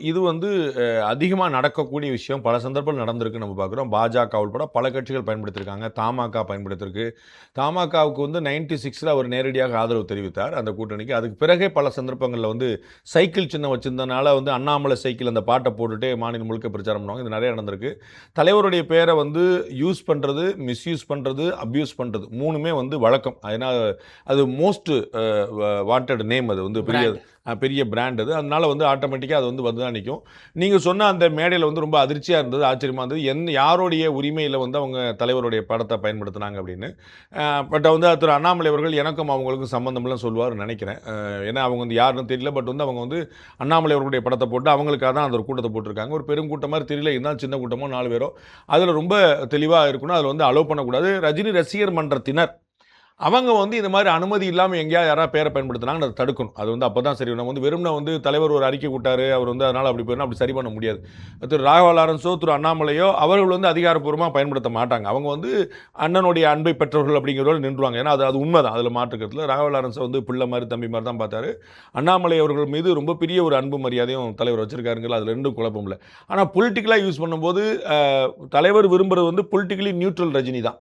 இது வந்து அதிகமா நடக்கக்கூடிய விஷயம். பல சந்தர்ப்பங்கள் நடந்திருக்கு நம்ம பார்க்குறோம். பாஜக உட்பட பல கட்சிகள் பயன்படுத்தியிருக்காங்க. தமாக பயன்படுத்தியிருக்கு. தமாகவுக்கு வந்து 96ல அவர் நேரடியாக ஆதரவு தெரிவித்தார் அந்த கூட்டணிக்கு. அதுக்கு பிறகே பல சந்தர்ப்பங்கள்ல வந்து சைக்கிள் சின்னம் வச்சிருந்தனால வந்து அண்ணாமலை சைக்கிள் அந்த பாட்ட போட்டுட்டே மாநிலம் முழுக்க பிரச்சாரம் பண்ணுவாங்க. இது நெறைய நடந்திருக்கு. தலைவருடைய பேரை வந்து யூஸ் பண்றது, மிஸ்யூஸ் பண்றது, அப்யூஸ் பண்றது 3மே வந்து வழக்கம். ஏன்னா அது மோஸ்ட் வாண்டட் நேம் அது வந்து பெரிய பிராண்ட் அது. அதனால வந்து ஆட்டோமேட்டிக்கா அது வந்து தான் நிற்கும். நீங்க சொன்ன அந்த மேடையில் வந்து ரொம்ப அதிர்ச்சியா இருந்தது, ஆச்சரியமா இருந்தது. யாருடைய உரிமையில் வந்து அவங்க தலைவருடைய படத்தை பயன்படுத்தினாங்க அப்படின்னு. பட் வந்து திரு அண்ணாமலை அவர்கள் எனக்கும் அவங்களுக்கும் சம்பந்தம்லாம் சொல்லுவார்னு நினைக்கிறேன். ஏன்னா அவங்க வந்து யாருன்னு தெரியல. பட் வந்து அவங்க வந்து அண்ணாமலை அவர்களுடைய படத்தை போட்டு அவங்களுக்காக தான் அந்த ஒரு கூட்டத்தை போட்டிருக்காங்க. ஒரு பெரும் கூட்டம் மாதிரி தெரியல, இருந்தாலும் சின்ன கூட்டமோ 4 பேரோ அதில் ரொம்ப தெளிவாக இருக்கணும். அதில் வந்து அலோவ் பண்ணக்கூடாது. ரஜினி ரசிகர் மன்றத்தினர் அவங்க வந்து இந்த மாதிரி அனுமதி இல்லாமல் எங்கேயாவது யாராவது பேரை பயன்படுத்தினாங்க அதை தடுக்கணும். அது வந்து அப்போ தான் சரி. நம்ம வந்து வெறும்னா வந்து தலைவர் ஒரு அறிக்கை விட்டாரு, அவர் வந்து அதனால் அப்படி போயிடணும், அப்படி சரி பண்ண முடியாது. திரு ராகவா லாரன்ஸோ திரு அண்ணாமலையோ அவர்கள் வந்து அதிகாரப்பூர்வமாக பயன்படுத்த மாட்டாங்க. அவங்க வந்து அண்ணனுடைய அன்பை பெற்றவர்கள் அப்படிங்கிறவர்கள் நின்றுவாங்க. ஏன்னா அது உண்மைதான், அதில் மாற்றுக்கிறதுல. ராகவா லாரன்ஸை வந்து பிள்ளை மாதிரி தம்பி மாதிரி தான் பார்த்தாரு. அண்ணாமலை அவர்கள் மீது ரொம்ப பெரிய ஒரு அன்பு மரியாதையும் தலைவர் வச்சிருக்காருங்கிற அதில் ரெண்டும் குழப்பம் இல்லை. ஆனால் பொலிட்டிக்கலாக யூஸ் பண்ணும்போது தலைவர் விரும்புறது வந்து பொலிட்டிக்கலி நியூட்ரல் ரஜினி தான்.